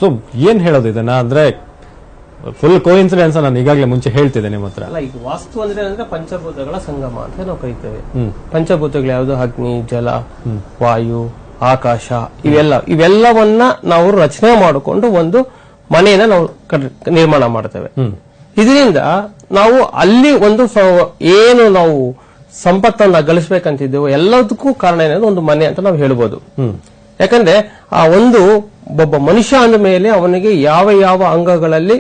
So ಏನ್ ಹೇಳೋದು ಇದನ್ನ ಅಂದ್ರೆ ಫುಲ್ ಕೋಇನ್ಸಿಡೆನ್ಸ್ ನಾನು ಈಗಾಗಲೇ ಮುಂಚೆ ಹೇಳ್ತಿದ್ದೆ ನಿಮ್ಮ ಹತ್ರ. ಅಲ್ಲ, ಈಗ ವಾಸ್ತು ಅಂದ್ರೆ ಪಂಚಭೂತಗಳ ಸಂಗಮ ಅಂತ ನಾವು ಕರಿತೇವೆ. ಪಂಚಭೂತಗಳು ಯಾವುದು? ಅಗ್ನಿ, ಜಲ, ವಾಯು, ಆಕಾಶ, ಇವೆಲ್ಲವನ್ನ ನಾವು ರಚನೆ ಮಾಡಿಕೊಂಡು ಒಂದು ಮನೆಯನ್ನ ನಾವು ನಿರ್ಮಾಣ ಮಾಡ್ತೇವೆ. ಇದರಿಂದ ನಾವು ಅಲ್ಲಿ ಒಂದು ಏನು ನಾವು ಸಂಪತ್ತನ್ನ ಗಳಿಸಬೇಕಂತಿದ್ದೇವೆ ಎಲ್ಲದಕ್ಕೂ ಕಾರಣ ಏನಾದ್ರು ಒಂದು ಮನೆ ಅಂತ ನಾವು ಹೇಳ್ಬೋದು. ಯಾಕಂದ್ರೆ ಆ ಒಂದು ಒಬ್ಬ ಮನುಷ್ಯ ಅಂದ ಮೇಲೆ ಅವನಿಗೆ ಯಾವ ಯಾವ ಅಂಗಗಳಲ್ಲಿ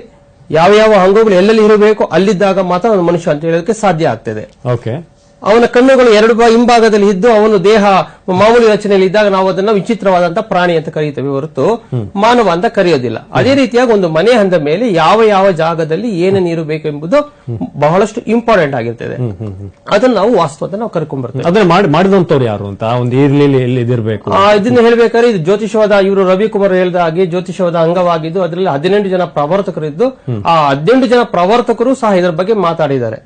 ಯಾವ ಅಂಗಗಳು ಎಲ್ಲೆಲ್ಲಿ ಇರಬೇಕು ಅಲ್ಲಿದ್ದಾಗ ಮಾತ್ರ ಅವನು ಮನುಷ್ಯ ಅಂತ ಹೇಳೋದಕ್ಕೆ ಸಾಧ್ಯ ಆಗ್ತದೆ. ಓಕೆ, ಅವನ ಕಣ್ಣುಗಳು ಎರಡು ಹಿಂಭಾಗದಲ್ಲಿ ಇದ್ದು ಅವನು ದೇಹ ಮಾಮೂಲಿ ರಚನೆಯಲ್ಲಿ ಇದ್ದಾಗ ನಾವು ಅದನ್ನ ವಿಚಿತ್ರವಾದಂತಹ ಪ್ರಾಣಿ ಅಂತ ಕರೀತೇವೆ ಹೊರತು ಮಾನವ ಅಂತ ಕರೆಯೋದಿಲ್ಲ. ಅದೇ ರೀತಿಯಾಗಿ ಒಂದು ಮನೆ ಅಂದ ಮೇಲೆ ಯಾವ ಜಾಗದಲ್ಲಿ ಏನೇನು ಇರಬೇಕು ಎಂಬುದು ಬಹಳಷ್ಟು ಇಂಪಾರ್ಟೆಂಟ್ ಆಗಿರ್ತದೆ. ಅದನ್ನ ನಾವು ವಾಸ್ತು ಅಂತ ನಾವು ಕರ್ಕೊಂಡ್ಬರ್ತೇವೆ. ಅದನ್ನ ಮಾಡಿದಂತವ್ರು ಯಾರು ಅಂತ ಒಂದು ಎಲ್ಲಿ ಇದಿರ್ಬೇಕು ಇದನ್ನ ಹೇಳ್ಬೇಕಾದ್ರೆ ಇದು ಜ್ಯೋತಿಷವಾದ ಇವರು ರವಿಕುಮಾರ್ ಹೇಳಿದ ಹಾಗೆ ಜ್ಯೋತಿಷವಾದ ಅಂಗವಾಗಿದ್ದು ಅದರಲ್ಲಿ 18 ಜನ ಪ್ರವರ್ತಕರಿದ್ದು ಆ 18 ಜನ ಪ್ರವರ್ತಕರು ಸಹ ಇದರ ಬಗ್ಗೆ ಮಾತಾಡಿದ್ದಾರೆ.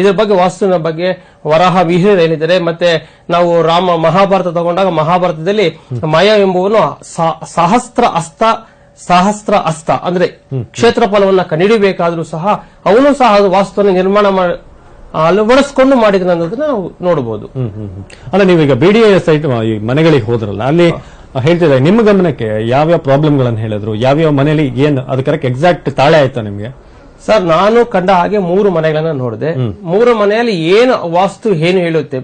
ಇದರ ಬಗ್ಗೆ ವಾಸ್ತುವಿನ ಬಗ್ಗೆ ವರಾಹ ವಿಹಿರ ಹೇಳಿದ್ದಾರೆ. ಮತ್ತೆ ನಾವು ಮಹಾಭಾರತ ತಗೊಂಡಾಗ ಮಹಾಭಾರತದಲ್ಲಿ ಮಯ ಎಂಬುವನು ಸಹಸ್ರ ಅಸ್ತ ಅಂದ್ರೆ ಕ್ಷೇತ್ರಫಲವನ್ನ ಕಂಡುಹಿಡಿಯಬೇಕಾದ್ರೂ ಸಹ ಅವನು ಸಹ ವಾಸ್ತುವನ್ನು ನಿರ್ಮಾಣ ಅಳವಡಿಸಿಕೊಂಡು ಮಾಡಿದ ಅನ್ನೋದನ್ನ ನಾವು ನೋಡಬಹುದು. ಅಲ್ಲ, ನೀವೀಗ ಬಿಡಿಎ ಸೈಟ್ ಮನೆಗಳಿಗೆ ಹೋದ್ರಲ್ಲ, ಅಲ್ಲಿ ಹೇಳ್ತಿದ್ದಾರೆ ನಿಮ್ಮ ಗಮನಕ್ಕೆ ಯಾವ್ಯಾವ ಪ್ರಾಬ್ಲಮ್ಗಳನ್ನು ಹೇಳಿದ್ರು, ಯಾವ್ಯಾವ ಮನೆಯಲ್ಲಿ ಏನ್ ಅದು ಕರೆಕ್ಟ್ ಎಕ್ಸಾಕ್ಟ್ ತಾಳೆ ಆಯ್ತಾ ನಿಮ್ಗೆ? ಸರ್, ನಾನು ಕಂಡ ಹಾಗೆ 3 ಮನೆಗಳನ್ನ ನೋಡಿದೆ. 3 ಮನೆಯಲ್ಲಿ ಏನು ವಾಸ್ತು ಏನು ಹೇಳುತ್ತೆ,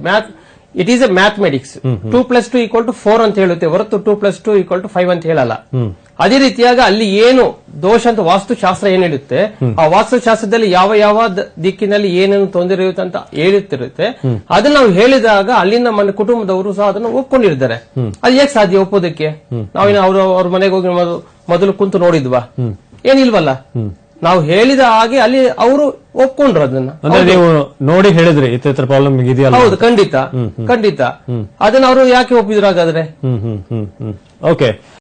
ಇಟ್ ಈಸ್ ಎ ಮ್ಯಾಥಮೆಟಿಕ್ಸ್. 2+2 = 4 ಅಂತ ಹೇಳುತ್ತೆ ಹೊರತು 2+2 = 5 ಅಂತ ಹೇಳಲ್ಲ. ಅದೇ ರೀತಿಯಾಗಿ ಅಲ್ಲಿ ಏನು ದೋಷ ಅಂತ ವಾಸ್ತುಶಾಸ್ತ್ರ ಏನ್ ಹೇಳುತ್ತೆ, ಆ ವಾಸ್ತುಶಾಸ್ತ್ರದಲ್ಲಿ ಯಾವ ದಿಕ್ಕಿನಲ್ಲಿ ಏನೇನು ತೊಂದರೆ ಇರುತ್ತೆ ಅಂತ ಹೇಳುತ್ತಿರುತ್ತೆ. ಅದನ್ನ ನಾವು ಹೇಳಿದಾಗ ಅಲ್ಲಿನ ಕುಟುಂಬದವರು ಸಹ ಅದನ್ನು ಒಪ್ಕೊಂಡಿರ್ತಾರೆ. ಅದು ಹೇಗೆ ಸಾಧ್ಯ ಒಪ್ಪೋದಕ್ಕೆ? ನಾವೇನು ಅವ್ರ ಮನೆಗೆ ಹೋಗಿ ಮೊದಲು ಕುಂತು ನೋಡಿದ್ವಾ? ಏನಿಲ್ವಲ್ಲ. ನಾವು ಹೇಳಿದ ಹಾಗೆ ಅಲ್ಲಿ ಅವರು ಒಪ್ಕೊಂಡ್ರು ಅದನ್ನ. ಅಂದ್ರೆ ನೀವು ನೋಡಿ ಹೇಳಿದ್ರಿ ಇತರ ಪ್ರಾಬ್ಲಮ್ ಇದೆಯಲ್ಲ? ಹೌದು, ಖಂಡಿತ. ಅದನ್ನ ಅವರು ಯಾಕೆ ಒಪ್ಪಿದ್ರು ಹಾಗಾದ್ರೆ? ಓಕೆ.